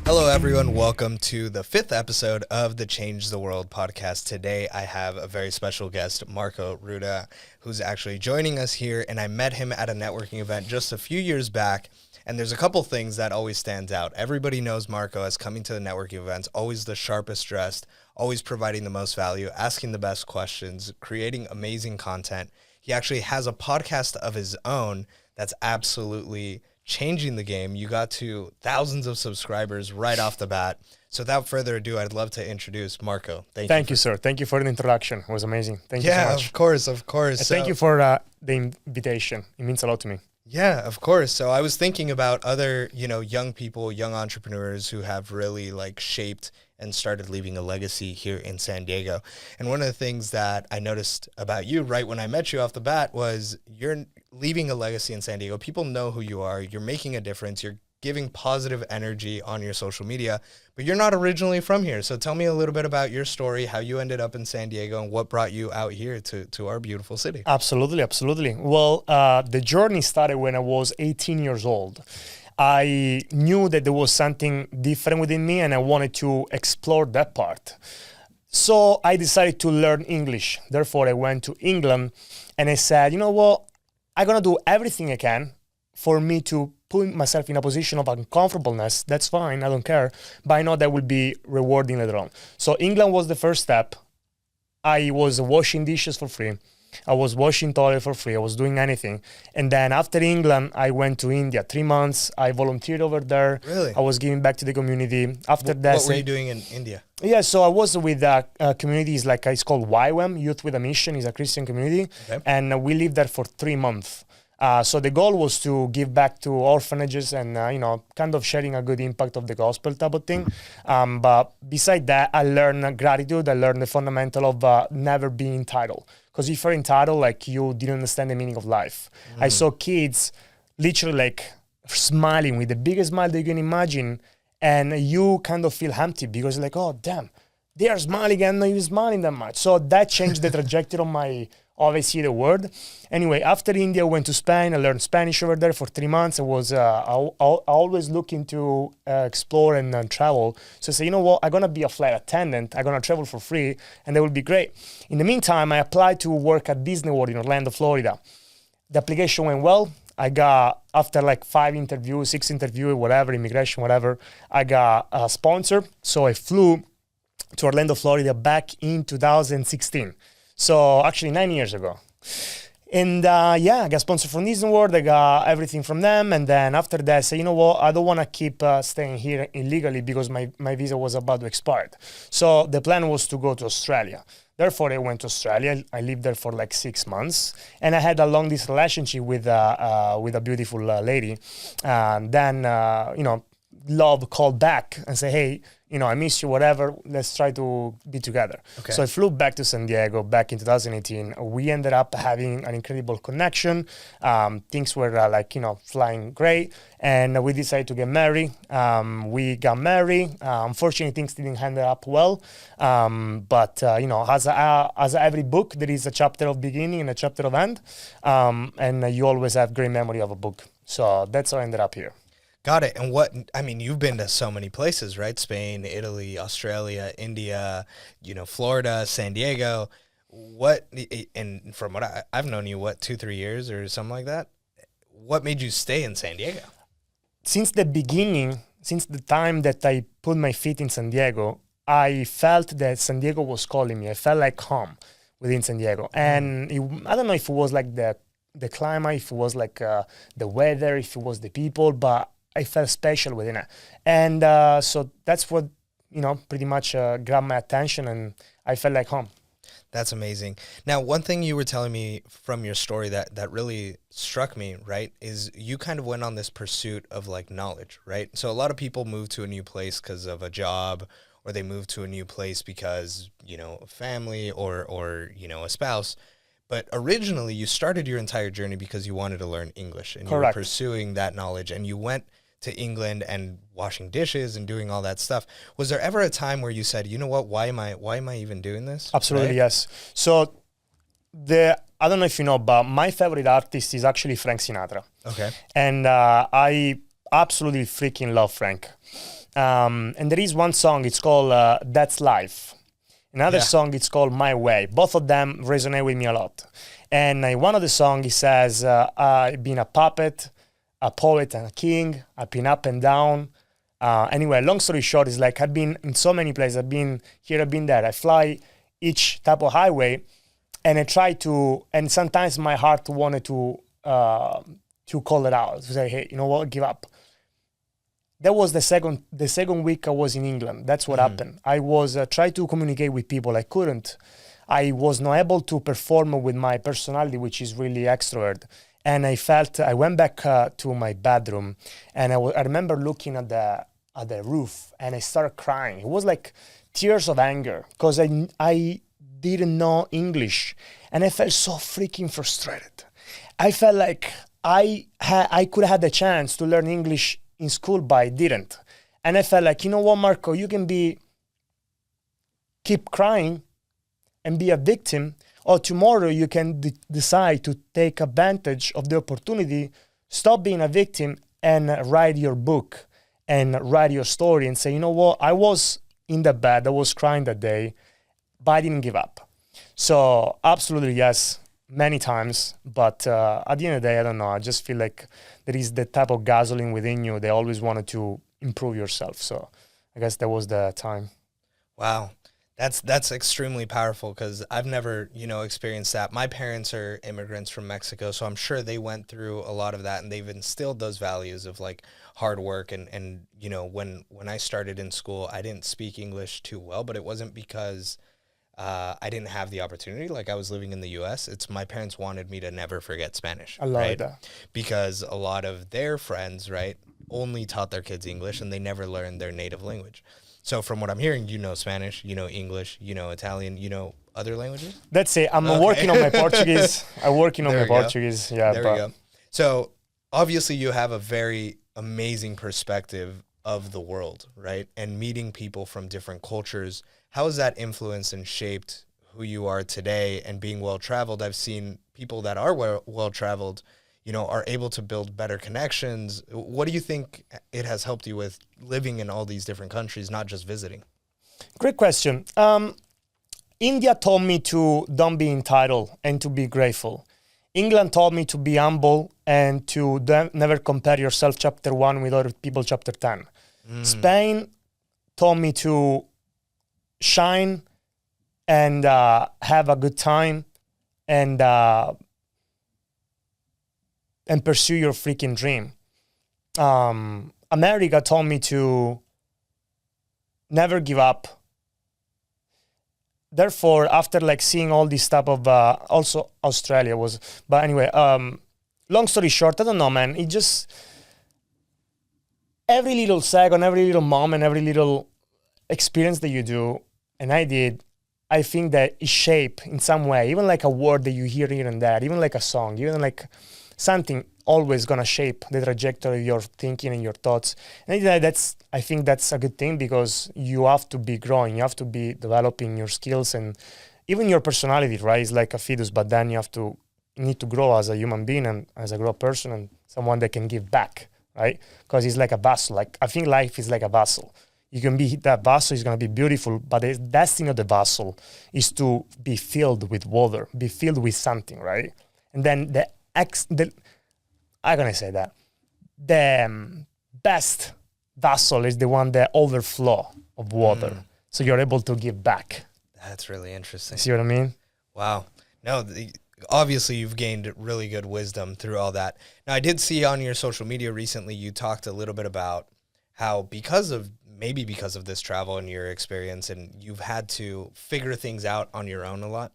Hello, everyone. Welcome to the 5th episode of the Change the World podcast. Today, I have a very special guest, Marco Ruta, who's actually joining us here. And I met him at a networking event just a few years back. And there's a couple things that always stands out. Everybody knows Marco as coming to the networking events, always the sharpest dressed, always providing the most value, asking the best questions, creating amazing content. He actually has a podcast of his own that's absolutely changing the game. You got to thousands of subscribers right off the bat. So without further ado, I'd love to introduce Marco. Thank you, sir. Thank you for the introduction. It was amazing. Thank you so much. Yeah, of course. And thank you for the invitation. It means a lot to me. Yeah, of course. So I was thinking about other, young people, young entrepreneurs who have really shaped and started leaving a legacy here in San Diego. And one of the things that I noticed about you right when I met you off the bat was you're leaving a legacy in San Diego. People know who you are. You're making a difference. You're giving positive energy on your social media, but you're not originally from here. So tell me a little bit about your story, how you ended up in San Diego and what brought you out here to our beautiful city. Absolutely. Well, the journey started when I was 18 years old. I knew that there was something different within me and I wanted to explore that part. So I decided to learn English. Therefore, I went to England and I said, you know what, I'm going to do everything I can for me to put myself in a position of uncomfortableness. That's fine, I don't care, but I know that will be rewarding later on. So England was the first step. I was washing dishes for free. I was washing toilet for free. I was doing anything. And then after England, I went to India. 3 months, I volunteered over there. Really? I was giving back to the community. After that, what were you doing in India? Yeah, so I was with communities it's called YWAM, Youth with a Mission, is a Christian community. Okay. And we lived there for 3 months. So the goal was to give back to orphanages and, kind of sharing a good impact of the gospel type of thing. But beside that, I learned gratitude. I learned the fundamental of never being entitled. Because if you're entitled, you didn't understand the meaning of life. I saw kids literally smiling with the biggest smile they can imagine. And you kind of feel empty because oh, damn, they are smiling and I'm not even smiling that much. So that changed the trajectory of my I see the word. Anyway, after India, I went to Spain. I learned Spanish over there for 3 months. I was always looking to explore and travel. So I said, you know what? I'm going to be a flight attendant. I'm going to travel for free, and that will be great. In the meantime, I applied to work at Disney World in Orlando, Florida. The application went well. I got, after 5 interviews, 6 interviews, whatever, immigration, whatever, I got a sponsor. So I flew to Orlando, Florida back in 2016. So actually 9 years ago. And I got sponsored from Disney World. I got everything from them. And then after that, I said, you know what? I don't want to keep staying here illegally because my visa was about to expire. So the plan was to go to Australia. Therefore, I went to Australia. I lived there for 6 months. And I had a long-distance relationship with a beautiful lady. And then, love called back and said, hey, I miss you, whatever, let's try to be together. Okay. So I flew back to San Diego back in 2018. We ended up having an incredible connection. Things were flying great. And we decided to get married. We got married. Unfortunately, things didn't end up well. But as every book, there is a chapter of beginning and a chapter of end. And you always have great memory of a book. So that's how I ended up here. Got it. And you've been to so many places, right? Spain, Italy, Australia, India, Florida, San Diego. And from what I've known you, 2-3 years or something like that? What made you stay in San Diego? Since the beginning, since the time that I put my feet in San Diego, I felt that San Diego was calling me. I felt like home within San Diego. And I don't know if it was the climate, if it was the weather, if it was the people, but I felt special within it. And so that's what, pretty much grabbed my attention and I felt like home. That's amazing. Now, one thing you were telling me from your story that really struck me, right, is you kind of went on this pursuit of knowledge, right? So a lot of people move to a new place because of a job, or they move to a new place because, family or a spouse. But originally you started your entire journey because you wanted to learn English and Correct. You were pursuing that knowledge and you went to England and washing dishes and doing all that stuff. Was there ever a time where you said, you know what, why am I even doing this? Absolutely, right? Yes. So I don't know if you know, but my favorite artist is actually Frank Sinatra. Okay. And I absolutely freaking love Frank. And there is one song, it's called That's Life. Another song, it's called My Way. Both of them resonate with me a lot. And one of the songs, it says, I've been a puppet, a poet, and a king. I've been up and down. Anyway, long story short, is like I've been in so many places. I've been here, I've been there. I fly each type of highway, and I try to, and sometimes my heart wanted to call it out, to say, hey, you know what, give up. That was the second week I was in England. That's what happened. I was trying to communicate with people. I couldn't. I was not able to perform with my personality, which is really extrovert. And I went back to my bedroom, and I remember looking at the roof, and I started crying. It was like tears of anger, because I didn't know English, and I felt so freaking frustrated. I felt like I could have had the chance to learn English in school, but I didn't. And I felt like, you know what, Marco, you can keep crying and be a victim, or tomorrow you can decide to take advantage of the opportunity, stop being a victim, and write your book and write your story and say, you know what, I was in the bed, I was crying that day, but I didn't give up. So absolutely yes, many times, but at the end of the day, I don't know, I just feel like there is the type of gasoline within you. They always wanted to improve yourself. So I guess that was the time. Wow. That's extremely powerful, because I've never, experienced that. My parents are immigrants from Mexico, so I'm sure they went through a lot of that, and they've instilled those values of like hard work. And when I started in school, I didn't speak English too well, but it wasn't because I didn't have the opportunity. Like, I was living in the US. It's my parents wanted me to never forget Spanish. I love that. Because a lot of their friends, right, only taught their kids English, and they never learned their native language. So from what I'm hearing, you know Spanish, you know English, you know Italian, you know other languages? That's it. I'm working on my Portuguese. I'm working on my Portuguese. Yeah. There we go. So obviously you have a very amazing perspective of the world, right? And meeting people from different cultures. How has that influenced and shaped who you are today? And being well-traveled, I've seen people that are well-traveled, are able to build better connections. What do you think it has helped you with living in all these different countries, not just visiting? Great question. India taught me to don't be entitled and to be grateful. England taught me to be humble and to never compare yourself chapter 1 with other people chapter 10. Spain taught me to shine and have a good time and pursue your freaking dream. America taught me to never give up. Therefore, after like seeing all this type of, also Australia was, but anyway, long story short, I don't know, man. It just, every little second, every little moment, every little experience that you do, and I did, I think that it shaped in some way, even like a word that you hear here and there, even like a song, even like something always gonna shape the trajectory of your thinking and your thoughts. And I think that's a good thing, because you have to be growing, you have to be developing your skills and even your personality, right? It's like a fetus, but then you need to grow as a human being and as a grown person and someone that can give back, right? Because it's like a vessel. Like, I think life is like a vessel. You can be, that vessel is going to be beautiful, but the destiny of the vessel is to be filled with water, be filled with something, right? And then how can I say that? The best vessel is the one that overflow of water. So you're able to give back. That's really interesting. See what I mean? Wow. No, obviously you've gained really good wisdom through all that. Now, I did see on your social media recently, you talked a little bit about how because of this travel and your experience, and you've had to figure things out on your own a lot.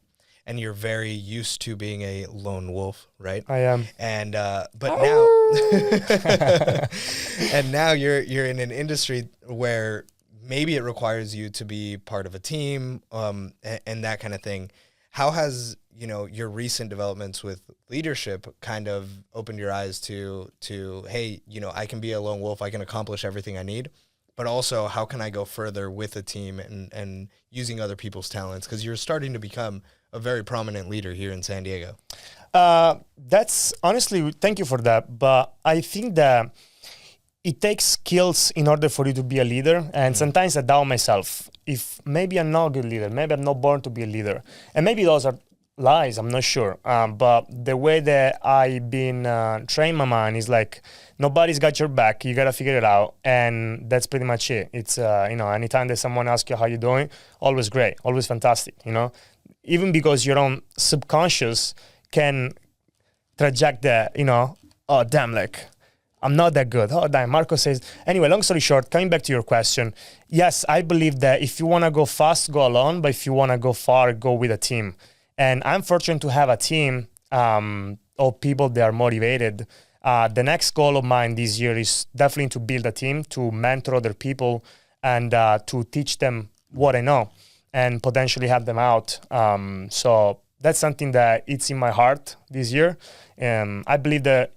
And you're very used to being a lone wolf, right? I am. And but now, and now you're in an industry where maybe it requires you to be part of a team, and that kind of thing. How has your recent developments with leadership kind of opened your eyes to hey, I can be a lone wolf, I can accomplish everything I need, but also how can I go further with a team and using other people's talents? Because you're starting to become a very prominent leader here in San Diego. That's honestly, thank you for that. But I think that it takes skills in order for you to be a leader. And sometimes I doubt myself. If maybe I'm not a good leader, maybe I'm not born to be a leader. And maybe those are lies, I'm not sure. But the way that I've been trained my mind is like, nobody's got your back. You got to figure it out. And that's pretty much it. It's, anytime that someone asks you how you're doing, always great, always fantastic, Even because your own subconscious can traject that, oh, damn, like, I'm not that good. Oh, damn, Marco says. Anyway, long story short, coming back to your question, yes, I believe that if you want to go fast, go alone. But if you want to go far, go with a team. And I'm fortunate to have a team of people that are motivated. The next goal of mine this year is definitely to build a team, to mentor other people, and to teach them what I know and potentially help them out. So that's something that it's in my heart this year. I believe that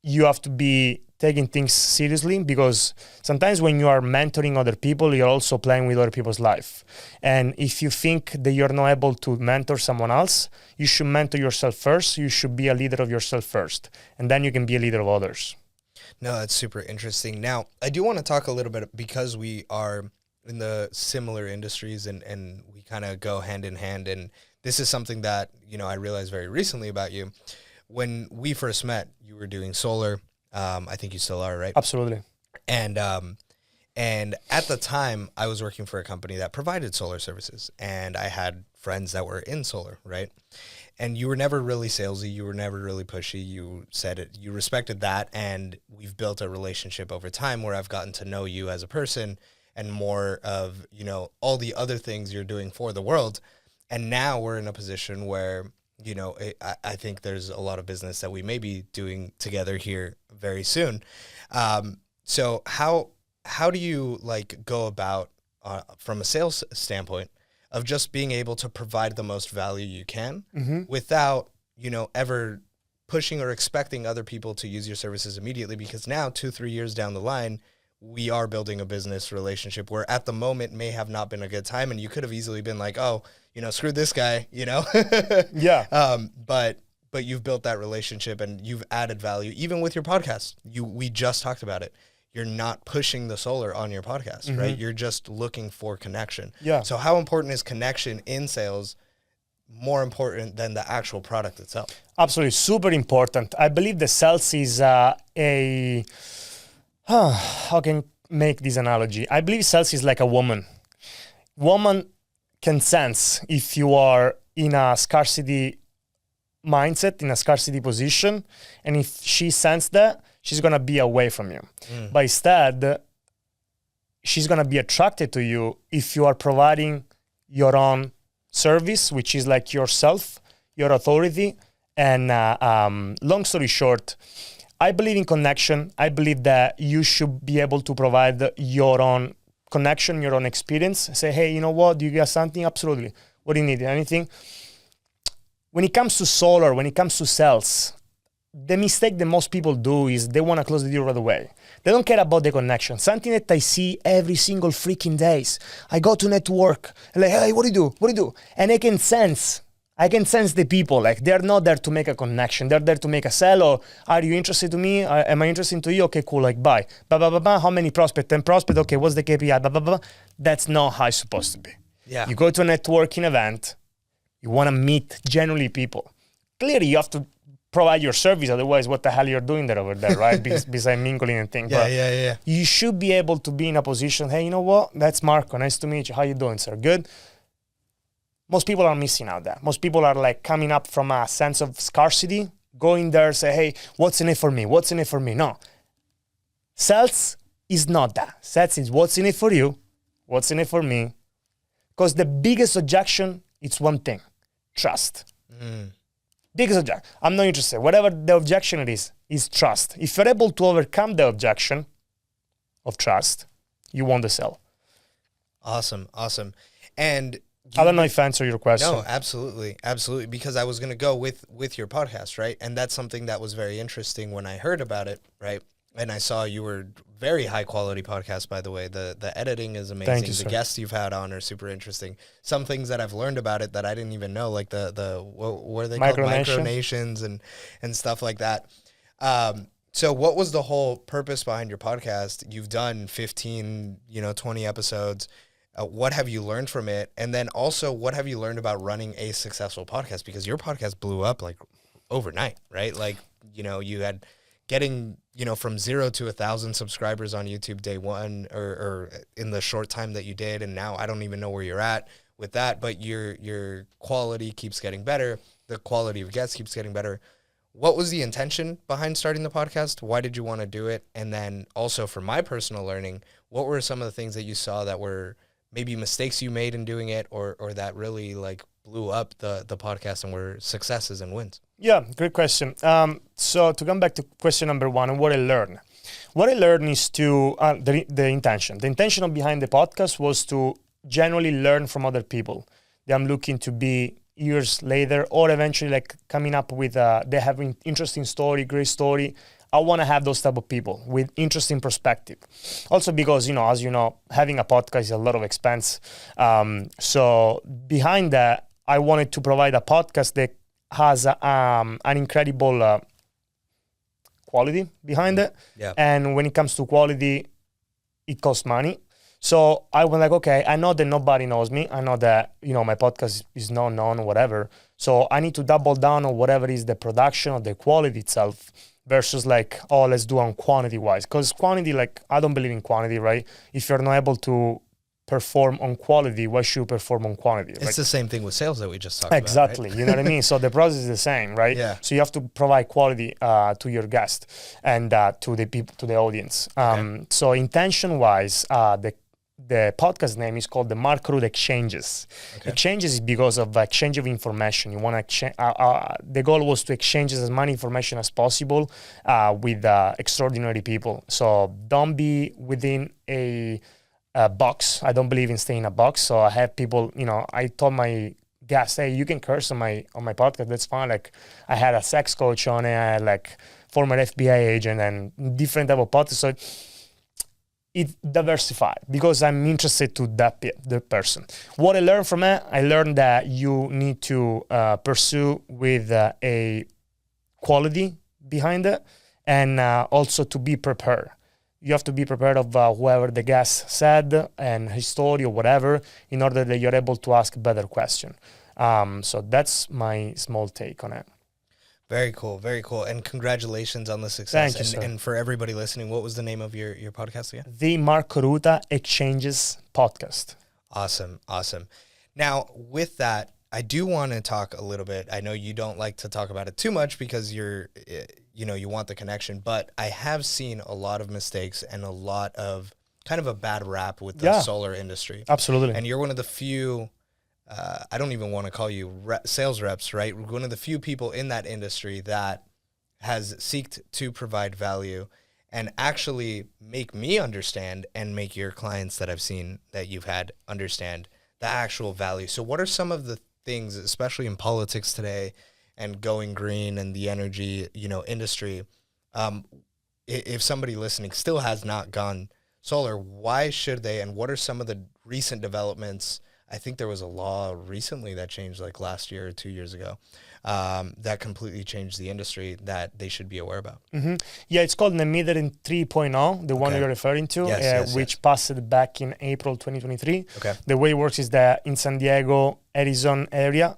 you have to be taking things seriously, because sometimes when you are mentoring other people, you're also playing with other people's life. And if you think that you're not able to mentor someone else, you should mentor yourself first. You should be a leader of yourself first, and then you can be a leader of others. No, that's super interesting. Now, I do want to talk a little bit, because we are in the similar industries and we kind of go hand in hand. And this is something that, I realized very recently about you. When we first met, you were doing solar. I think you still are, right? Absolutely. And at the time, I was working for a company that provided solar services, and I had friends that were in solar, right? And you were never really salesy. You were never really pushy. You said it. You respected that, and we've built a relationship over time where I've gotten to know you as a person and more of, all the other things you're doing for the world. And now we're in a position where, I think there's a lot of business that we may be doing together here very soon. So how do you go about from a sales standpoint of just being able to provide the most value you can without, ever pushing or expecting other people to use your services immediately? Because now 2-3 years down the line, we are building a business relationship where at the moment may have not been a good time, and you could have easily been like, oh, screw this guy, Yeah. But you've built that relationship and you've added value, even with your podcast. We just talked about it. You're not pushing the solar on your podcast, right? You're just looking for connection. Yeah. So how important is connection in sales, more important than the actual product itself? Absolutely. Super important. I believe the sales is how can I make this analogy? I believe sales is like a woman. Woman can sense if you are in a scarcity mindset, in a scarcity position, and if she senses that, she's going to be away from you. But instead, she's going to be attracted to you if you are providing your own service, which is like yourself, your authority. And long story short, I believe in connection. I believe that you should be able to provide your own connection, your own experience. Say, hey, you know what? Do you got something? Absolutely. What do you need? Anything? When it comes to solar, when it comes to sales, the mistake that most people do is they want to close the deal right away. They don't care about the connection. Something that I see every single freaking days. I go to network, and like, hey, what do you do? What do you do? And I can sense the people. Like, they're not there to make a connection. They're there to make a sell. Or, are you interested to me? Am I interested to you? Okay, cool. Like, bye. How many prospects? 10 prospects. Okay, what's the KPI? That's not how it's supposed to be. Yeah. You go to a networking event. You want to meet genuinely people. Clearly, you have to provide your service. Otherwise, what the hell you're doing there over there, right? Besides mingling and things. Yeah. You should be able to be in a position, hey, you know what? That's Marco. Nice to meet you. How you doing, sir? Good? Most people are missing out there. Most people are like coming up from a sense of scarcity, going there, say, hey, what's in it for me? What's in it for me? No. Sales is not that. Sales is what's in it for you? What's in it for me? Because the biggest objection, it's one thing. Trust. Biggest objection. I'm not interested. Whatever the objection it is trust. If you're able to overcome the objection of trust, you won the sale. Awesome. And I don't know if I answer your question. No, absolutely. Because I was going to go with your podcast, right? And that's something that was very interesting when I heard about it, right? And I saw you were very high quality podcast, by the way. The editing is amazing. Thank you, the sir. guests you've had on are super interesting. Some things that I've learned about it that I didn't even know, like what are they called? Micronations and stuff like that. So what was the whole purpose behind your podcast? You've done 15, 20 episodes. What have you learned from it? And then also, what have you learned about running a successful podcast? Because your podcast blew up like overnight, right? Like, you had getting, from 0 to 1,000 subscribers on YouTube day one, or in the short time that you did. And now I don't even know where you're at with that, but your quality keeps getting better. The quality of guests keeps getting better. What was the intention behind starting the podcast? Why did you want to do it? And then also for my personal learning, what were some of the things that you saw that were maybe mistakes you made in doing it, or that really like blew up the podcast and were successes and wins? Yeah, great question. So to come back to question number one, and what I learned. What I learned is the intention. The intention behind the podcast was to genuinely learn from other people. I'm looking to be years later, or eventually like coming up with they have an interesting story, great story. I want to have those type of people with interesting perspective. Also because, as you know, having a podcast is a lot of expense. So behind that, I wanted to provide a podcast that has an incredible quality behind it. Yeah. And when it comes to quality, it costs money. So I was like, okay, I know that nobody knows me. I know that, my podcast is not known or whatever. So I need to double down on whatever is the production or the quality itself versus like, oh, let's do on quantity wise. Because quantity, like, I don't believe in quantity, right? If you're not able to perform on quality, why should you perform on quantity? It's the same thing with sales that we just talked exactly. about, right? You know what I mean? So the process is the same, right? Yeah. So you have to provide quality to your guest and to the people, to the audience. Okay. So intention wise, the podcast name is called the Marco Ruta Exchanges. Okay. Exchanges is because of exchange of information. You want to exchange. The goal was to exchange as much information as possible with extraordinary people. So don't be within a box. I don't believe in staying in a box. So I have people. I told my guests, hey, you can curse on my podcast. That's fine. Like I had a sex coach on it. I had like former FBI agent and different type of podcasts. So it diversified because I'm interested to the person. What I learned from it, I learned that you need to pursue with a quality behind it, and also to be prepared. You have to be prepared of whoever the guest said and his story or whatever, in order that you're able to ask a better question. So that's my small take on it. Very cool, very cool. And congratulations on the success. Thank you, sir. And for everybody listening, what was the name of your podcast again? The Marco Ruta Exchanges Podcast. Awesome, awesome. Now, with that, I do want to talk a little bit. I know you don't like to talk about it too much because you want the connection, but I have seen a lot of mistakes and a lot of kind of a bad rap with the solar industry. Absolutely. And you're one of the few, I don't even want to call you sales reps, right? One of the few people in that industry that has seeked to provide value and actually make me understand and make your clients that I've seen that you've had understand the actual value. So what are some of the things, especially in politics today and going green and the energy, industry, if somebody listening still has not gone solar, why should they? And what are some of the recent developments? I think there was a law recently that changed like last year or 2 years ago that completely changed the industry that they should be aware about. Mm-hmm. Yeah, it's called the Metering 3.0, the one you're referring to, which passed back in April 2023. Okay. The way it works is that in San Diego, Edison area,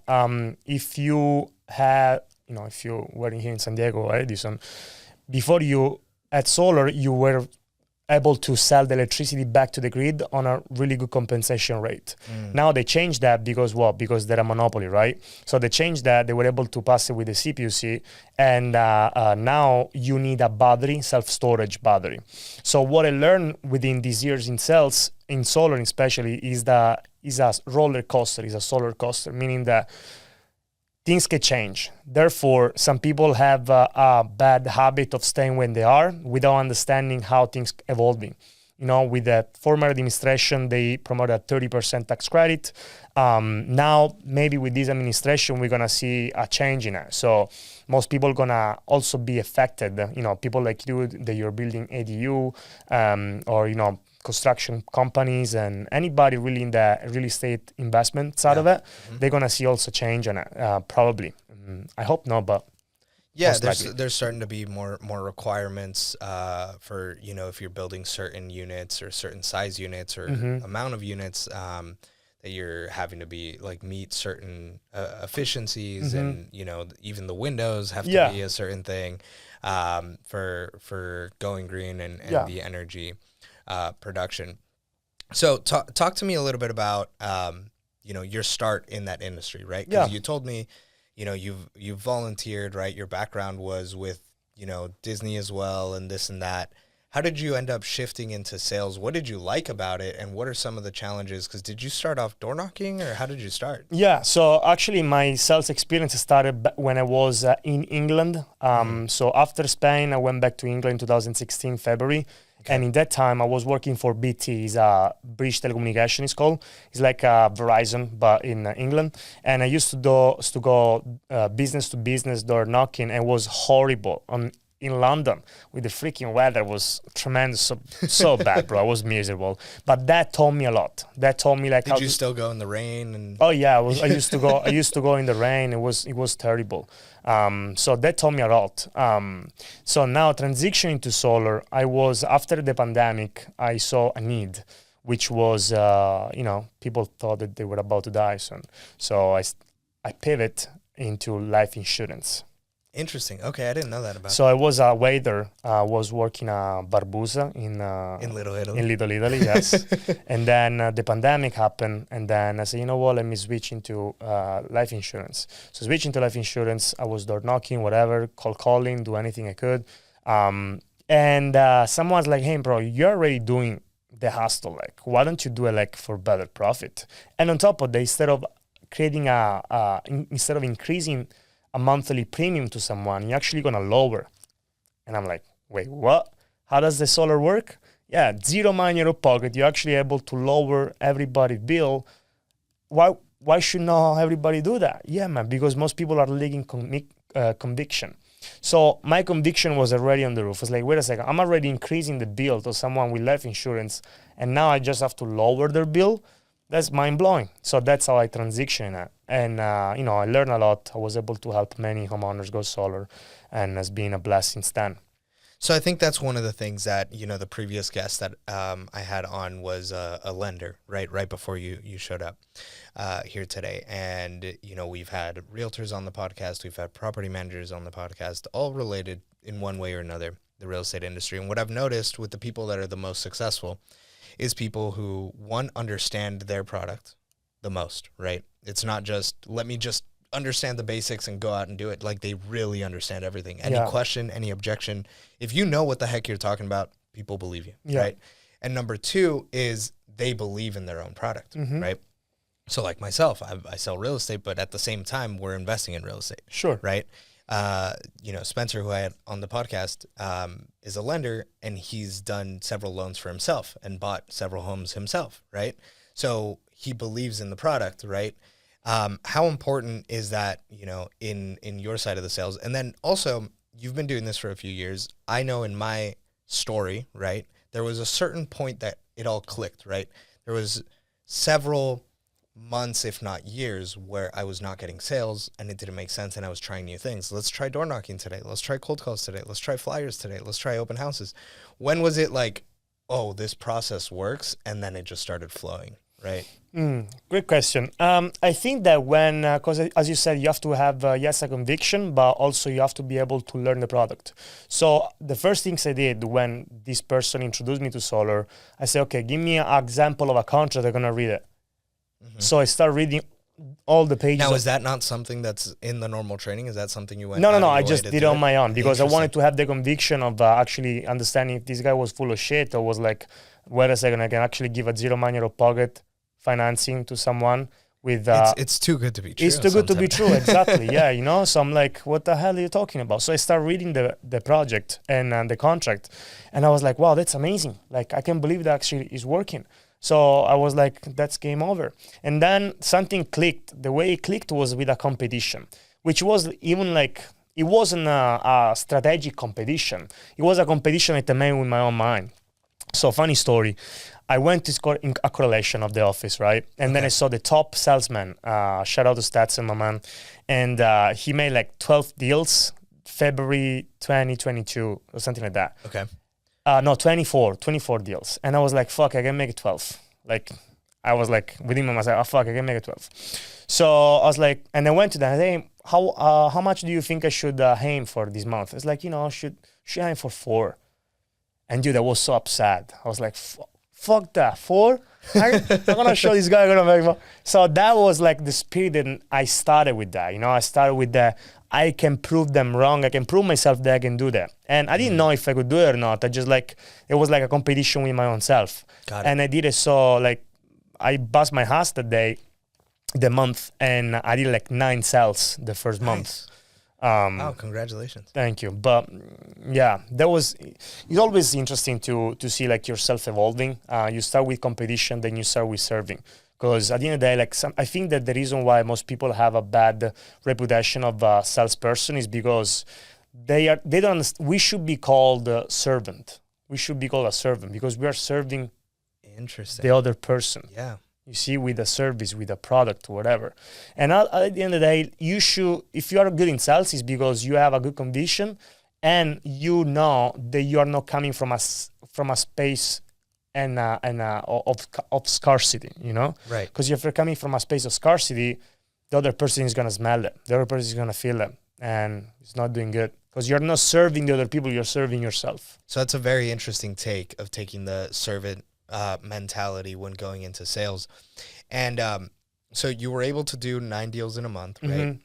if you were here in San Diego or Edison, before you had solar, you were able to sell the electricity back to the grid on a really good compensation rate. Now they changed that because what? Because they're a monopoly, right? So they changed that. They were able to pass it with the CPUC, and now you need a battery, self-storage battery. So what I learned within these years in sales, in solar especially, is a roller coaster, is a solar coaster, meaning that things can change. Therefore, some people have a bad habit of staying when they are without understanding how things evolving. With the former administration, they promoted a 30% tax credit. Now, maybe with this administration, we're going to see a change in it. So most people are going to also be affected. People like you, that you're building ADU or, construction companies and anybody really in the real estate investment side of it, they're going to see also change on it, probably. I hope not, but... Yeah, there's starting to be more requirements for, you know, if you're building certain units or certain size units or amount of units, that you're having to be like meet certain efficiencies, and you know, even the windows have to be a certain thing for going green and the energy production. So talk to me a little bit about you know, your start in that industry, right? Because you told me, you know, you've volunteered, right? Your background was with, you know, Disney as well and this and that. How did you end up shifting into sales? What did you like about it, and what are some of the challenges? Because did you start off door knocking, or how did you start? Yeah, so actually my sales experience started when I was in England. So after Spain, I went back to England in 2016, February. Okay. And in that time, I was working for BT, is British Telecommunication, it's called. It's like Verizon, but in England. And I used to go business to business door knocking, and it was horrible. In London, with the freaking weather, was tremendous, so bad, bro. I was miserable. But that taught me a lot. That taught me like. Did you still go in the rain? And oh yeah, I used to go. I used to go in the rain. It was terrible. So that taught me a lot. So now transitioning to solar, I was after the pandemic. I saw a need, which was you know, people thought that they were about to die soon. So I pivot into life insurance. Interesting. Okay, I didn't know that about. So I was a waiter. Was working at Barbusa in Little Italy. In Little Italy, yes. And then the pandemic happened, and then I said, you know what? Let me switch into life insurance. So switching to life insurance, I was door knocking, whatever, cold calling, do anything I could. And someone's like, "Hey, bro, you're already doing the hustle. Like, why don't you do it like for better profit?" And on top of that, instead of increasing a monthly premium to someone, you're actually going to lower. And I'm like, wait, what? How does the solar work? Yeah, zero money in your pocket. You're actually able to lower everybody's bill. Why should not everybody do that? Yeah, man, because most people are lacking conviction. So my conviction was already on the roof. I was like, wait a second, I'm already increasing the bill to someone with life insurance, and now I just have to lower their bill? That's mind-blowing. So that's how I transitioned. And, you know, I learned a lot. I was able to help many homeowners go solar, and it's been a blessing since then. So I think that's one of the things that, you know, the previous guest that I had on was a lender, right before you showed up here today. And, you know, we've had realtors on the podcast. We've had property managers on the podcast, all related in one way or another, the real estate industry. And what I've noticed with the people that are the most successful is people who, one, understand their product the most, right? It's not just, let me just understand the basics and go out and do it. Like, they really understand everything. Any question, any objection, if you know what the heck you're talking about, people believe you, right? And number two is they believe in their own product, right? So like myself, I sell real estate, but at the same time, we're investing in real estate. Sure. Right? You know, Spencer, who I had on the podcast, is a lender, and he's done several loans for himself and bought several homes himself, right? So he believes in the product, right? How important is that, you know, in your side of the sales? And then also, you've been doing this for a few years. I know in my story, right, there was a certain point that it all clicked, right? There was several months, if not years, where I was not getting sales and it didn't make sense, and I was trying new things. Let's try door knocking today. Let's try cold calls today. Let's try flyers today. Let's try open houses. When was it like, oh, this process works, and then it just started flowing, right? Great question. I think that when, because as you said, you have to have, yes, a conviction, but also you have to be able to learn the product. So the first things I did when this person introduced me to solar, I said, okay, give me an example of a contract, I'm going to read it. So I start reading all the pages. Now, is that not something that's in the normal training? Is that something you went? No. I just did it on my own because I wanted to have the conviction of actually understanding if this guy was full of shit or was like, wait a second, I can actually give a zero money out of pocket financing to someone with. It's too good to be true. It's too good to be true. Exactly. Yeah. You know. So I'm like, what the hell are you talking about? So I start reading the project and the contract, and I was like, wow, that's amazing. Like, I can't believe that actually is working. So I was like, that's game over. And then something clicked. The way it clicked was with a competition, which was even like, it wasn't a strategic competition. It was a competition I made with my own mind. So funny story. I went to score a correlation of the office, right? And then I saw the top salesman, shout out to Stats and my man. And he made like 12 deals February 2022 or something like that. Okay. No, 24 deals. And I was like, fuck, I can make it 12. Like, I was like, within myself, oh, fuck, I can make it 12. So I was like, and I went to them, hey, how much do you think I should aim for this month? It's like, should aim for 4. And dude, I was so upset. I was like, fuck that, 4? I'm gonna show this guy I'm gonna make more. So that was like the spirit, and I started with that. I started with that. I can prove them wrong. I can prove myself that I can do that. And I didn't know if I could do it or not. I just it was like a competition with my own self. Got it. And I did it. So like I bust my ass the month, and I did like 9 sales the first month. Wow, congratulations. Thank you. But yeah, it's always interesting to see like yourself evolving. You start with competition, then you start with serving. Because at the end of the day, I think that the reason why most people have a bad reputation of a salesperson is because they don't understand. We should be called a servant. We should be called a servant because we are serving the other person. Yeah. You see, with a service, with a product, whatever. And at the end of the day, if you are good in sales, it's because you have a good condition, and you know that you are not coming from a space of scarcity, Right. Because if you're coming from a space of scarcity, the other person is gonna smell it. The other person is gonna feel it, and it's not doing good. Because you're not serving the other people, you're serving yourself. So that's a very interesting take of taking the servant mentality when going into sales. And so you were able to do 9 deals in a month, right? Mm-hmm.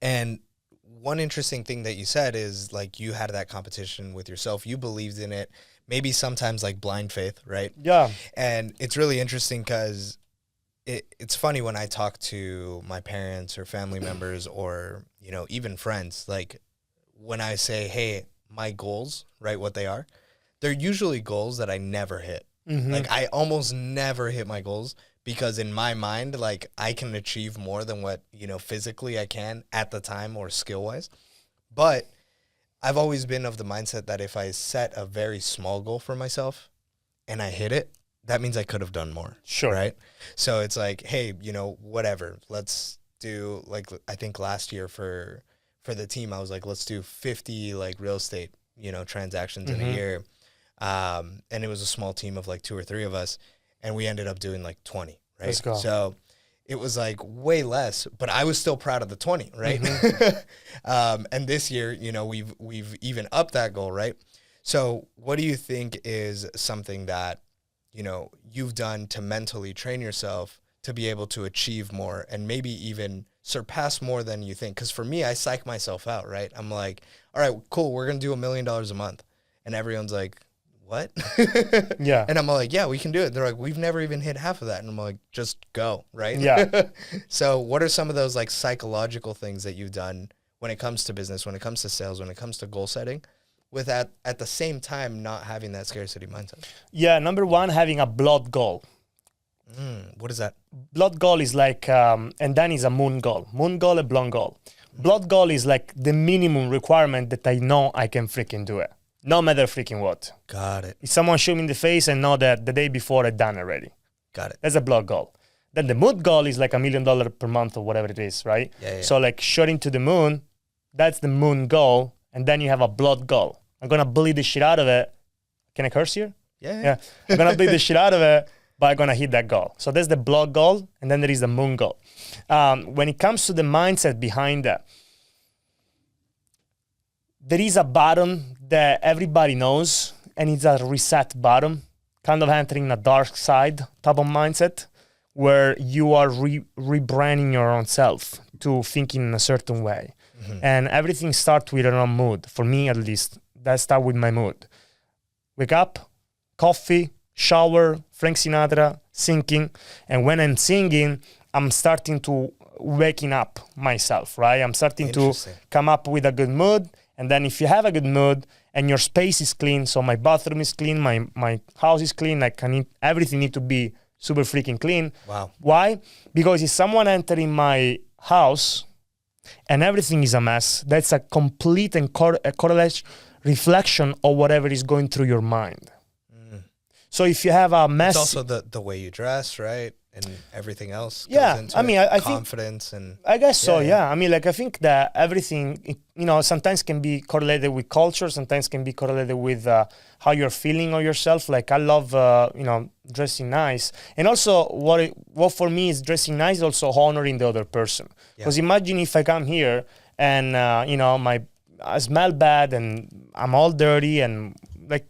And one interesting thing that you said is like you had that competition with yourself. You believed in it, maybe sometimes like blind faith, right? Yeah. And it's really interesting because it's funny when I talk to my parents or family members or, even friends, like when I say, hey, my goals, right, what they are, they're usually goals that I never hit. Mm-hmm. Like I almost never hit my goals because in my mind, like I can achieve more than what, physically I can at the time or skill wise. But I've always been of the mindset that if I set a very small goal for myself and I hit it, that means I could have done more. Sure. Right. So it's like, hey, whatever, let's do like, I think last year for the team, I was like, let's do 50 like real estate, transactions in a year. And it was a small team of like 2 or 3 of us, and we ended up doing like 20, right? Let's go. So it was like way less, but I was still proud of the 20, right? And this year, we've even upped that goal, right? So what do you think is something that, you've done to mentally train yourself to be able to achieve more and maybe even surpass more than you think? Because for me, I psych myself out, right? I'm like, all right, cool, we're going to do $1 million a month. And everyone's like, what? Yeah. And I'm like, yeah, we can do it. They're like, we've never even hit half of that. And I'm like, just go, right? Yeah. So what are some of those like psychological things that you've done when it comes to business, when it comes to sales, when it comes to goal setting, with at the same time not having that scarcity mindset? Yeah, number 1, having a blood goal. What is that? Blood goal is like, and then is a moon goal. Moon goal and blood goal. Blood goal is like the minimum requirement that I know I can freaking do it. No matter freaking what. Got it. If someone shoot me in the face, I know that the day before I've done already. Got it. That's a blood goal. Then the moon goal is like $1 million per month or whatever it is, right? Yeah. So like shooting to the moon, that's the moon goal. And then you have a blood goal. I'm going to bleed the shit out of it. Can I curse here? Yeah. I'm going to bleed the shit out of it, but I'm going to hit that goal. So that's the blood goal. And then there is the moon goal. When it comes to the mindset behind that, there is a button that everybody knows, and it's a reset button, kind of entering a dark side type of mindset, where you are rebranding your own self to thinking in a certain way. And everything starts with your own mood. For me, at least, that starts with my mood. Wake up, coffee, shower, Frank Sinatra, singing. And when I'm singing, I'm starting to waking up myself, right? I'm starting to come up with a good mood. And then if you have a good mood and your space is clean, so my bathroom is clean, my house is clean, everything need to be super freaking clean. Wow. Why? Because if someone entering my house and everything is a mess, that's a complete and correlate reflection of whatever is going through your mind. So if you have a mess... It's also the way you dress, right? and everything else Yeah, goes into I mean, it. I think Confidence and I guess so. Yeah, Yeah. I mean, like I think that everything, sometimes can be correlated with culture. Sometimes can be correlated with how you're feeling of yourself. Like I love, dressing nice, and also what for me is dressing nice is also honoring the other person. Yeah. Because imagine if I come here and I smell bad and I'm all dirty and like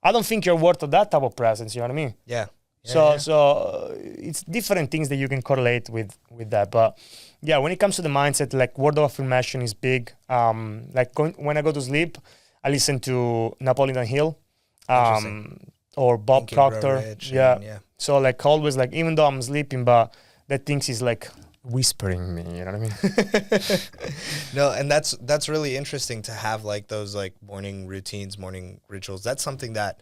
I don't think you're worth of that type of presence. You know what I mean? yeah. So it's different things that you can correlate with that. But yeah, when it comes to the mindset, like word of affirmation is big. When I go to sleep, I listen to Napoleon Hill, or Bob Think and Grow Proctor. Rich Yeah. and, yeah. So like always, like even though I'm sleeping, but that things is like whispering me. You know what I mean? No, and that's really interesting to have like those like morning routines, morning rituals. That's something that,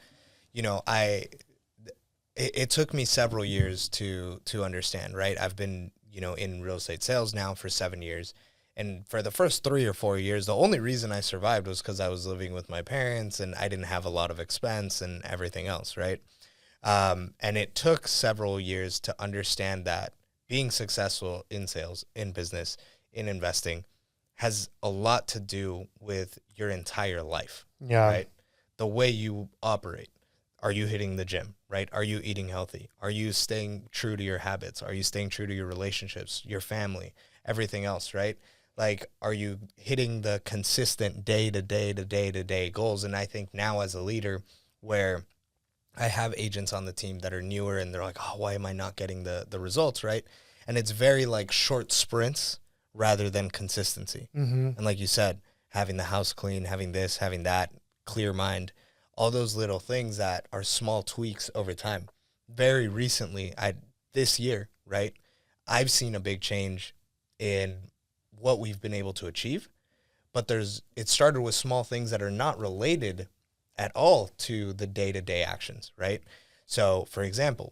it took me several years to understand, right? I've been, in real estate sales now for 7 years. And for the first 3 or 4 years, the only reason I survived was because I was living with my parents and I didn't have a lot of expense and everything else, right? And it took several years to understand that being successful in sales, in business, in investing has a lot to do with your entire life, Yeah. right? The way you operate. Are you hitting the gym, right? Are you eating healthy? Are you staying true to your habits? Are you staying true to your relationships, your family, everything else, right? Like, are you hitting the consistent day to day goals? And I think now as a leader, where I have agents on the team that are newer and they're like, oh, why am I not getting the results, right? And it's very like short sprints rather than consistency. Mm-hmm. And like you said, having the house clean, having this, having that, clear mind, all those little things that are small tweaks over time. Very recently, this year, right, I've seen a big change in what we've been able to achieve. But it started with small things that are not related at all to the day-to-day actions, right? So, for example,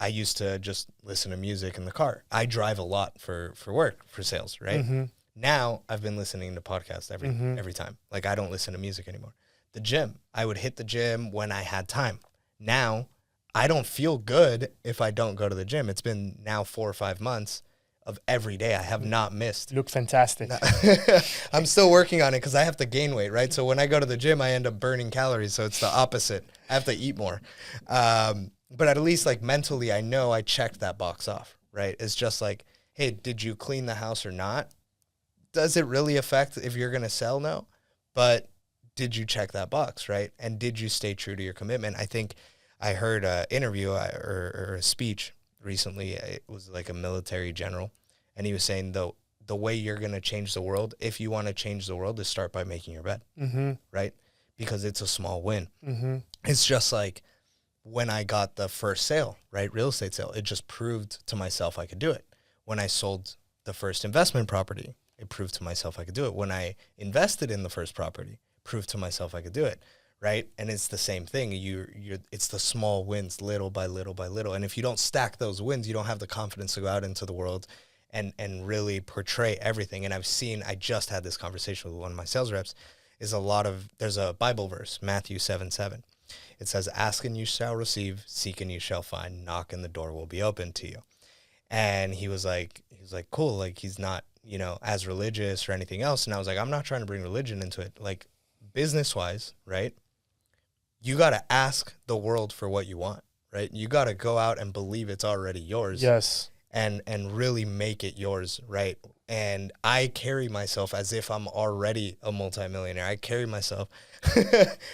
I used to just listen to music in the car. I drive a lot for work, for sales, right? Mm-hmm. Now I've been listening to podcasts every time. Like, I don't listen to music anymore. The gym, I would hit the gym when I had time. Now I don't feel good if I don't go to the gym. It's been now 4 or 5 months of every day. I have not missed. Look fantastic. No. I'm still working on it because I have to gain weight, right? So when I go to the gym, I end up burning calories. So it's the opposite. I have to eat more. But at least like mentally, I know I checked that box off, right? It's just like, hey, did you clean the house or not? Does it really affect if you're going to sell? No. But did you check that box, right? And did you stay true to your commitment? I think I heard an interview or a speech recently. It was like a military general, and he was saying the way you're going to change the world, if you want to change the world, is start by making your bed, right? Because it's a small win. It's just like when I got the first sale, right, real estate sale, it just proved to myself I could do it. When I sold the first investment property, it proved to myself I could do it. When I invested in the first property, proved to myself I could do it, right? And it's the same thing. It's the small wins, little by little by little. And if you don't stack those wins, you don't have the confidence to go out into the world and really portray everything. And I just had this conversation with one of my sales reps, there's a Bible verse, Matthew 7:7. It says, ask and you shall receive, seek and you shall find, knock and the door will be open to you. And he was like, cool. Like, he's not, as religious or anything else. And I was like, I'm not trying to bring religion into it. Like, business wise, right? You got to ask the world for what you want, right? You got to go out and believe it's already yours. Yes. And really make it yours, right? And I carry myself as if I'm already a multimillionaire. I carry myself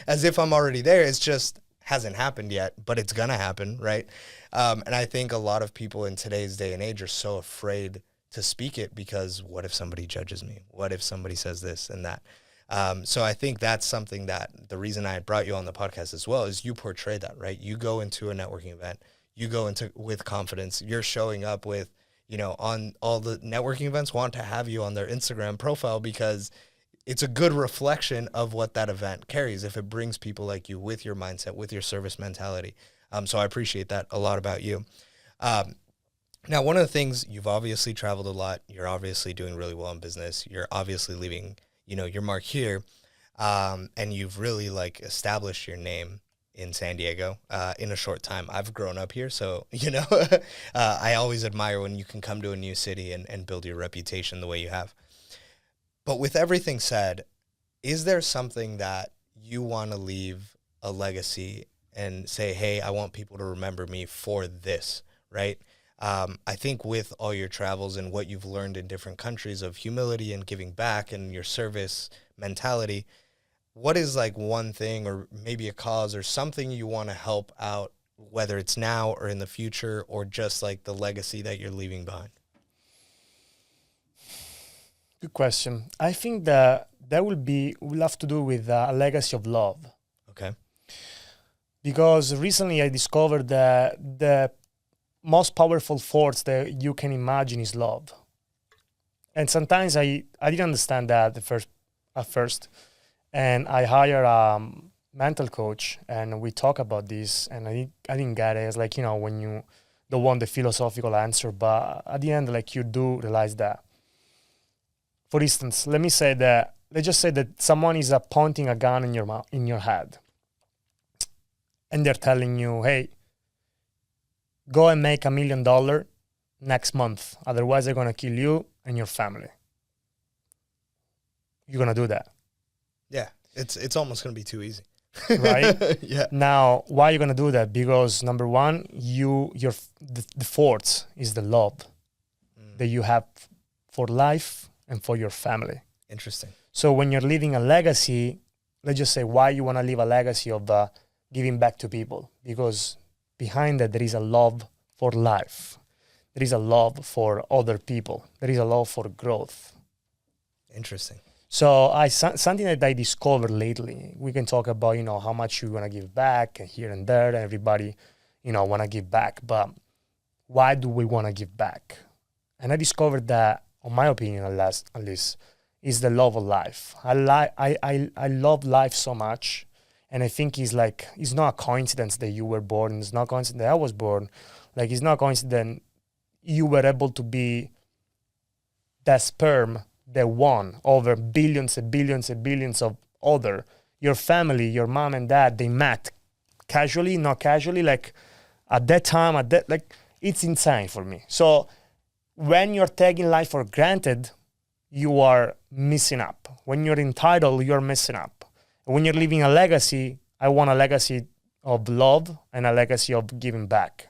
as if I'm already there. It's just hasn't happened yet, but it's going to happen, right? And I think a lot of people in today's day and age are so afraid to speak it because what if somebody judges me? What if somebody says this and that? So I think that's something that the reason I brought you on the podcast as well is you portray that, right? You go into a networking event, you go into with confidence, you're showing up with, on all the networking events want to have you on their Instagram profile because it's a good reflection of what that event carries if it brings people like you with your mindset, with your service mentality. So I appreciate that a lot about you. Now, one of the things, you've obviously traveled a lot. You're obviously doing really well in business. You're obviously leaving, your mark here. And you've really like established your name in San Diego in a short time. I've grown up here, so, I always admire when you can come to a new city and build your reputation the way you have. But with everything said, is there something that you want to leave a legacy and say, hey, I want people to remember me for this, right? I think with all your travels and what you've learned in different countries of humility and giving back and your service mentality, what is like one thing or maybe a cause or something you want to help out, whether it's now or in the future, or just like the legacy that you're leaving behind? Good question. I think that will have to do with a legacy of love. Okay. Because recently I discovered that the most powerful force that you can imagine is love. And sometimes I didn't understand that at first. And I hire a mental coach and we talk about this and I didn't get it. It's like, when you don't want the philosophical answer, but at the end, like you do realize that. For instance, let's just say that someone is pointing a gun in your head. And they're telling you, hey, go and make $1 million next month. Otherwise, they're going to kill you and your family. You're going to do that. Yeah, it's almost going to be too easy. Right? Yeah. Now, why are you going to do that? Because number one, the force is the love that you have for life and for your family. Interesting. So when you're leaving a legacy, let's just say why you want to leave a legacy of giving back to people. Because behind that, there is a love for life. There is a love for other people. There is a love for growth. Interesting. So something that I discovered lately, we can talk about, how much you want to give back here and there. Everybody, want to give back. But why do we want to give back? And I discovered that, in my opinion, at least, is the love of life. I love life so much. And I think it's not a coincidence that you were born. It's not a coincidence that I was born. Like, it's not a coincidence you were able to be that sperm that won over billions and billions and billions of other. Your family, your mom and dad, they met casually, not casually. Like, at that time, it's insane for me. So when you're taking life for granted, you are missing up. When you're entitled, you're missing up. When you're leaving a legacy, I want a legacy of love and a legacy of giving back.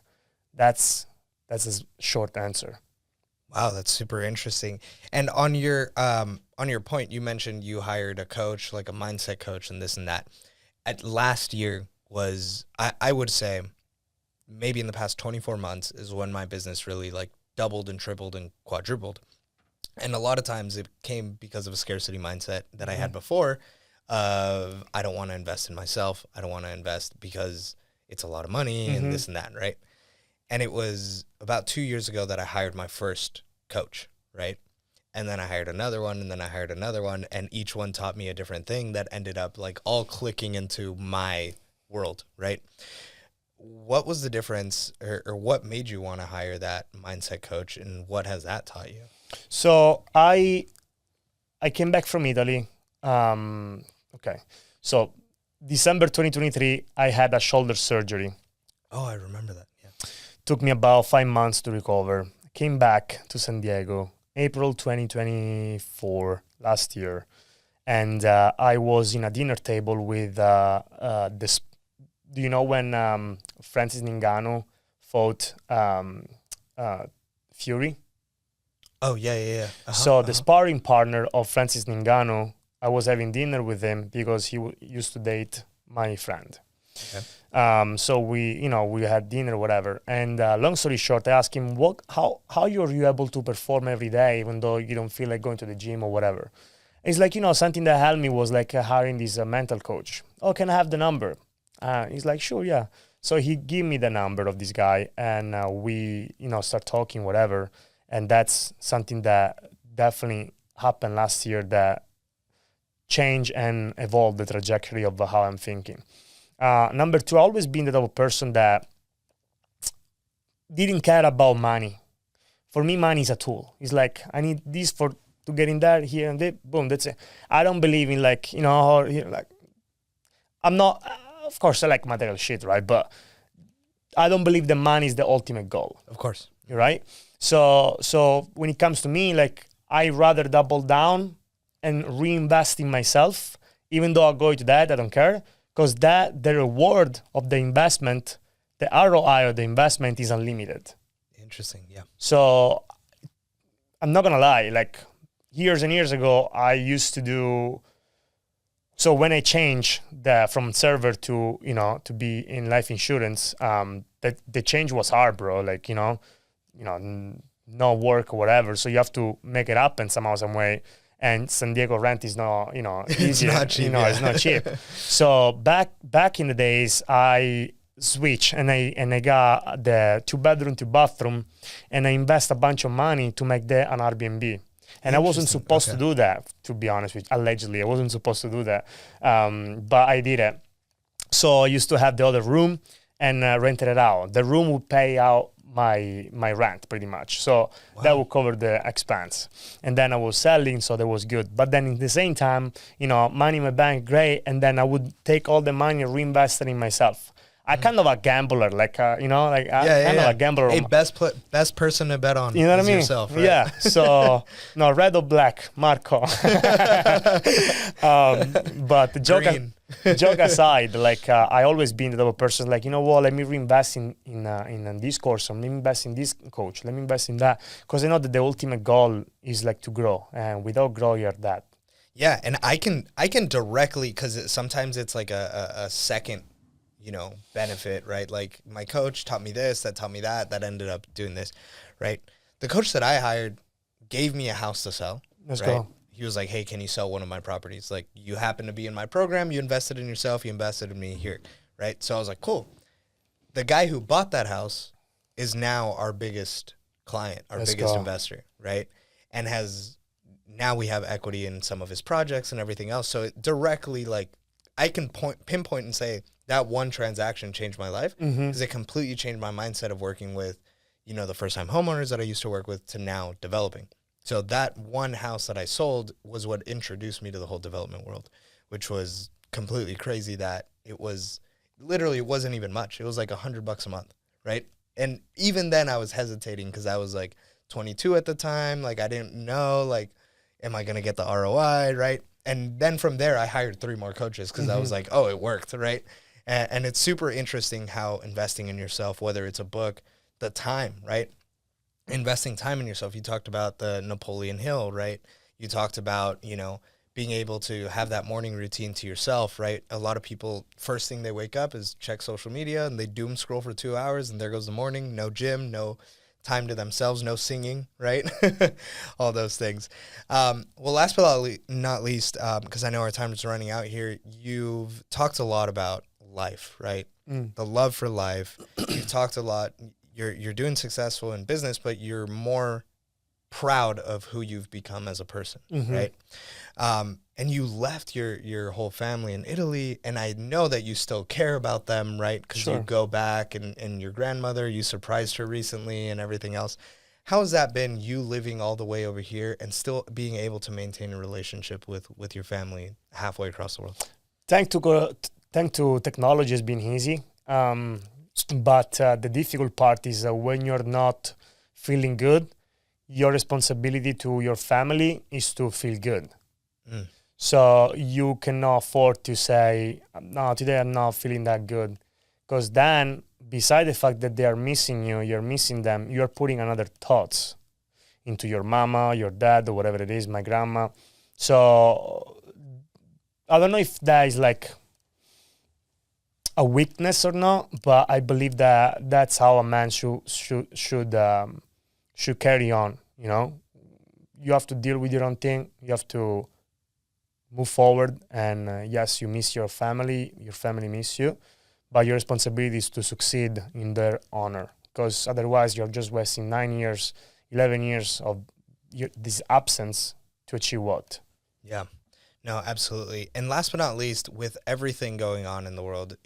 That's a short answer. Wow, that's super interesting. And on your point, you mentioned you hired a coach, like a mindset coach and this and that. Last year was, I would say, maybe in the past 24 months is when my business really like doubled and tripled and quadrupled. And a lot of times it came because of a scarcity mindset that I had before of I don't want to invest in myself. I don't want to invest because it's a lot of money and this and that, right? And it was about 2 years ago that I hired my first coach, right? And then I hired another one, and then I hired another one, and each one taught me a different thing that ended up like all clicking into my world, right? What was the difference or what made you want to hire that mindset coach, and what has that taught you? So I came back from Italy. So December 2023, I had a shoulder surgery. Oh, I remember that. Yeah. Took me about 5 months to recover. Came back to San Diego, April 2024, last year. And I was in a dinner table with this. Do you know when Francis Ngannou fought Fury? Oh, yeah. The sparring partner of Francis Ngannou, I was having dinner with him because he used to date my friend. Okay. So we had dinner, whatever. And long story short, I asked him, how are you able to perform every day, even though you don't feel like going to the gym or whatever? It's like, something that helped me was like hiring this mental coach. Oh, can I have the number? He's like, sure, yeah. So he gave me the number of this guy, and we, start talking, whatever. And that's something that definitely happened last year that changed and evolved the trajectory of how I'm thinking. Number two, I've always been the type of person that didn't care about money. For me, money is a tool. It's like, I need this to get in there, here and there, boom, that's it. I don't believe in I'm not, of course, I like material shit, right? But I don't believe the money is the ultimate goal. Of course. Right? So when it comes to me, like, I rather double down and reinvest in myself, even though I go to that, I don't care, because that the reward of the investment, the ROI of the investment is unlimited. Interesting, yeah. So I'm not gonna lie, like years and years ago, I used to do. So when I changed from server to to be in life insurance, the change was hard, bro. Like no work or whatever, so you have to make it happen somehow, some way. And San Diego rent is not easy. It's not cheap. It's not cheap. So back in the days, I switched and I got the 2-bedroom, 2-bathroom, and I invest a bunch of money to make that an Airbnb. And I wasn't supposed to do that, to be honest with you. Allegedly, I wasn't supposed to do that, but I did it. So I used to have the other room and rented it out. The room would pay out my rent pretty much. So that would cover the expense. And then I was selling, so that was good. But then at the same time, money in my bank, great. And then I would take all the money and reinvest it in myself. I kind of a gambler, like kind of a gambler. Hey, best person to bet on. You know what I mean? Yourself, right? Yeah. So no, red or black, Marco. But joke aside, like I always been the type of person, like let me reinvest in this course, or let me invest in this coach, let me invest in that, because I know that the ultimate goal is like to grow, and without grow, you're dead. Yeah, and I can directly, because sometimes it's like a second benefit, right? Like my coach taught me this, that taught me that ended up doing this, right? The coach that I hired gave me a house to sell. Let's go. He was like, hey, can you sell one of my properties? Like, you happen to be in my program, you invested in yourself, you invested in me here, right? So I was like, cool. The guy who bought that house is now our biggest client, our biggest investor, right? And now we have equity in some of his projects and everything else. So it directly, like, I can pinpoint and say that one transaction changed my life, because it completely changed my mindset of working with, the first-time homeowners that I used to work with to now developing. So that one house that I sold was what introduced me to the whole development world, which was completely crazy that it wasn't even much. It was like $100 a month, right? And even then I was hesitating because I was like 22 at the time. Like, I didn't know, like, am I going to get the ROI, right? And then from there, I hired 3 more coaches because I was like, oh, it worked, right? And it's super interesting how investing in yourself, whether it's a book, the time, right? Investing time in yourself. You talked about the Napoleon Hill, right? You talked about, being able to have that morning routine to yourself, right? A lot of people, first thing they wake up is check social media and they doom scroll for 2 hours and there goes the morning. No gym, no time to themselves, no singing, right? All those things. Well, last but not least, because I know our time is running out here, you've talked a lot about life, right? The love for life. You've talked a lot. You're doing successful in business, but you're more proud of who you've become as a person, right? And you left your whole family in Italy, and I know that you still care about them, right? Because you go back, and your grandmother, you surprised her recently and everything else. How has that been, you living all the way over here and still being able to maintain a relationship with your family halfway across the world? Thanks to technology has been easy. But the difficult part is when you're not feeling good, your responsibility to your family is to feel good. So you cannot afford to say, no, today I'm not feeling that good. Because then, beside the fact that they are missing you, you're missing them, you're putting another thoughts into your mama, your dad, or whatever it is, my grandma. So I don't know if that is like a weakness or not, but I believe that that's how a man should carry on. You have to deal with your own thing. You have to move forward. And yes, you miss your family miss you, but your responsibility is to succeed in their honor. Because otherwise, you're just wasting 9 years, 11 years of this absence to achieve what? Yeah, no, absolutely. And last but not least, with everything going on in the world,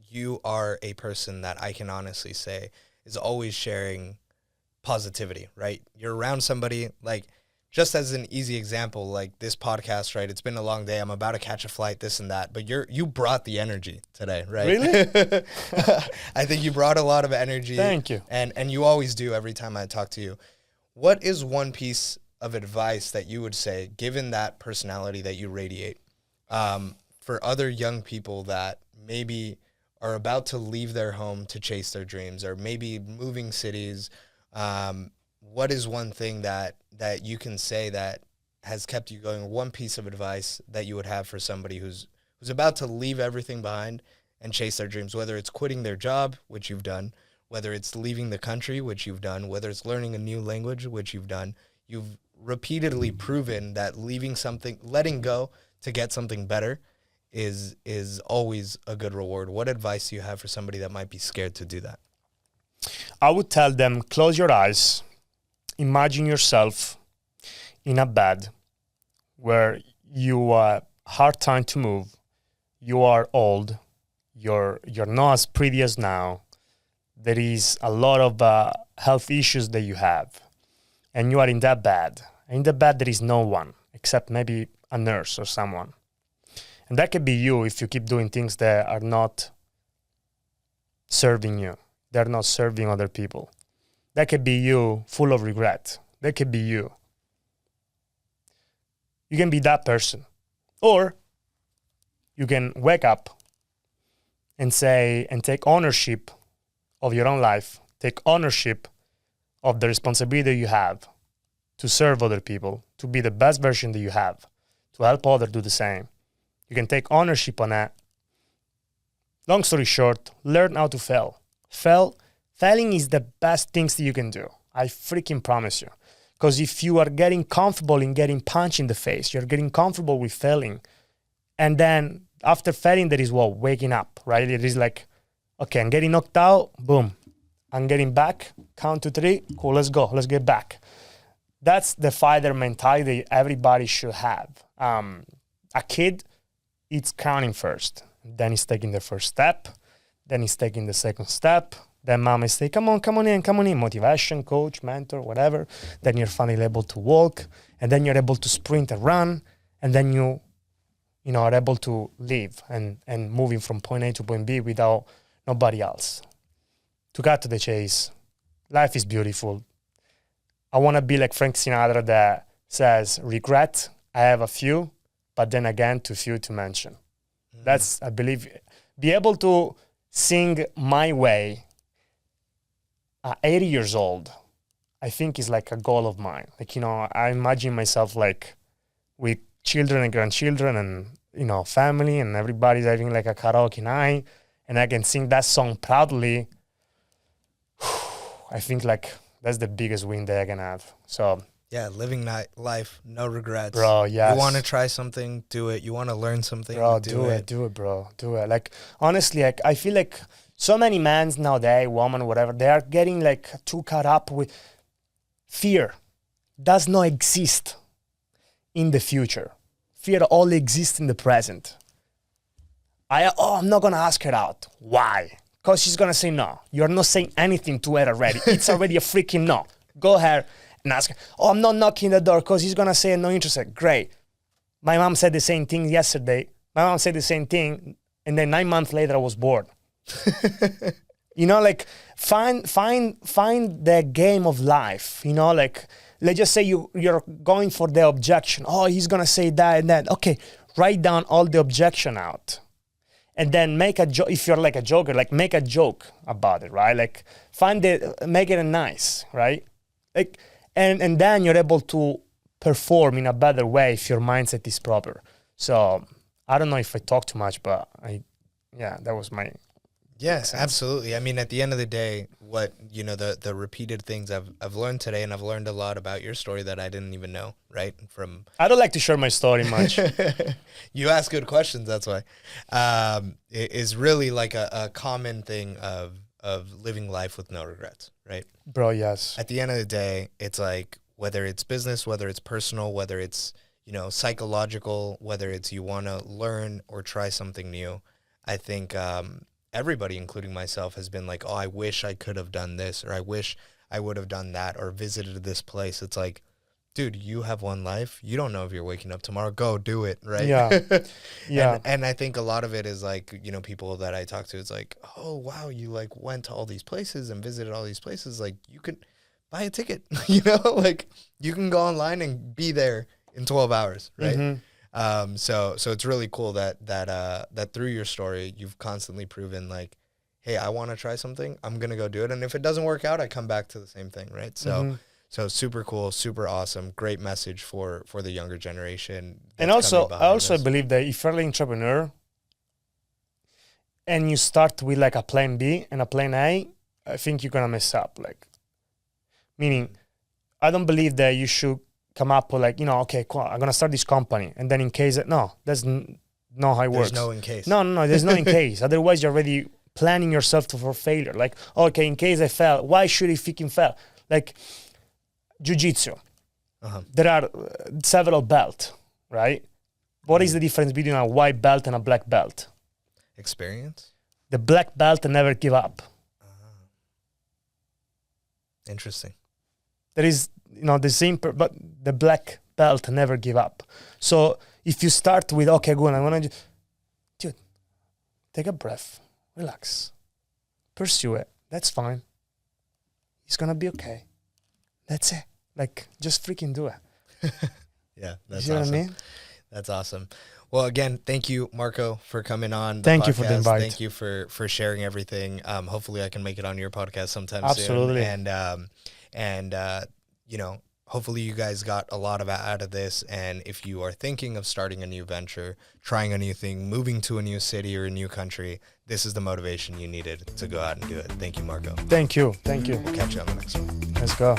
you are a person that I can honestly say is always sharing positivity, right? You're around somebody, like, just as an easy example, like this podcast, right? It's been a long day. I'm about to catch a flight, this and that. But you brought the energy today, right? Really? I think you brought a lot of energy. Thank you. And you always do every time I talk to you. What is one piece of advice that you would say, given that personality that you radiate, for other young people that maybe are about to leave their home to chase their dreams, or maybe moving cities? What is one thing that you can say that has kept you going? One piece of advice that you would have for somebody who's about to leave everything behind and chase their dreams, whether it's quitting their job, which you've done, whether it's leaving the country, which you've done, whether it's learning a new language, which you've done. You've repeatedly proven that leaving something, letting go to get something better is always a good reward. What advice do you have for somebody that might be scared to do that? I would tell them, close your eyes, imagine yourself in a bed where you are hard time to move, you are old, you're not as pretty as now, there is a lot of health issues that you have, and you are in that bed. In the bed there is no one except maybe a nurse or someone. And that could be you if you keep doing things that are not serving you. They're not serving other people. That could be you full of regret. That could be you. You can be that person. Or you can wake up and say, and take ownership of your own life. Take ownership of the responsibility you have to serve other people, to be the best version that you have, to help others do the same. You can take ownership on that. Long story short, learn how to fail. Failing is the best things that you can do. I freaking promise you. Because if you are getting comfortable in getting punched in the face, you're getting comfortable with failing. And then after failing, there is waking up, right? It is like, okay, I'm getting knocked out, boom. I'm getting back, count to 3, cool, let's go, let's get back. That's the fighter mentality everybody should have. A kid, it's counting first. Then he's taking the first step. Then he's taking the second step. Then mom is saying, come on in. Motivation, coach, mentor, whatever. Then you're finally able to walk. And then you're able to sprint and run. And then you are able to live and moving from point A to point B without nobody else. To cut to the chase, life is beautiful. I want to be like Frank Sinatra that says, regret, I have a few, but then again, too few to mention. That's, I believe, be able to sing my way at 80 years old, I think is like a goal of mine. Like, I imagine myself like with children and grandchildren and, family, and everybody's having like a karaoke night, and I can sing that song proudly. I think like that's the biggest win that I can have. So yeah, living life, no regrets. Bro, yes. You want to try something, do it. You want to learn something, bro, do it, bro. Do it. Like, honestly, like, I feel like so many men nowadays, women, whatever, they are getting like too caught up with fear. Does not exist in the future. Fear only exists in the present. I'm not going to ask her out. Why? Because she's going to say no. You're not saying anything to her already. It's already a freaking no. Go ahead and ask her. I'm not knocking the door because he's going to say no interested. Great. My mom said the same thing yesterday. My mom said the same thing. And then 9 months later, I was bored. Like find the game of life. Like, let's just say you're going for the objection. Oh, he's going to say that and that. Okay, write down all the objection out. And then make a joke. If you're like a joker, like make a joke about it, right? Like make it nice, right? Like, and then you're able to perform in a better way if your mindset is proper. So I don't know if I talk too much, but that was my. Yes, absolutely. I mean, at the end of the day, what, the repeated things I've learned today, and I've learned a lot about your story that I didn't even know, right? I don't like to share my story much. You ask good questions, that's why. It is really like a common thing of living life with no regrets, right? Bro, yes. At the end of the day, it's like, whether it's business, whether it's personal, whether it's, psychological, whether it's you want to learn or try something new, I think everybody, including myself, has been like, oh, I wish I could have done this, or I wish I would have done that, or visited this place. It's like, dude, you have one life. You don't know if you're waking up tomorrow. Go do it, right? Yeah. Yeah. And I think a lot of it is like, you know, people that I talk to, it's like, oh, wow, you like went to all these places and visited all these places. Like, you could buy a ticket, you know, like you can go online and be there in 12 hours, right? Mm-hmm. So it's really cool that through your story, you've constantly proven like, hey, I want to try something. I'm going to go do it. And if it doesn't work out, I come back to the same thing, right? So So super cool, super awesome, great message for the younger generation. And also, I also believe that if you're an entrepreneur and you start with like a plan B and a plan A, I think you're gonna mess up. Like, meaning, I don't believe that you should come up with like, you know, okay, cool, I'm gonna start this company, and then in case no, that's not how it works. There's no in case. No, there's no in case. Otherwise, you're already planning yourself for failure. Like, okay, in case I fail, why should I freaking fail? Like, jiu-jitsu. There are several belts, right? What is the difference between a white belt and a black belt? Experience. The black belt never give up. Interesting. There is, you know, the same, but the black belt never give up. So if you start with, okay, good, I want to, dude, take a breath, relax, pursue it. That's fine. It's gonna be okay. That's it. Like, just freaking do it. Yeah, that's you know awesome. What I mean? That's awesome. Well, again, thank you, Marco, for coming on. Thank you for the invite. Thank you for sharing everything. Hopefully, I can make it on your podcast sometime Absolutely. soon. And you know, hopefully, you guys got a lot out of this. And if you are thinking of starting a new venture, trying a new thing, moving to a new city or a new country, this is the motivation you needed to go out and do it. Thank you, Marco. Thank you. Thank you. We'll catch you on the next one. Let's go.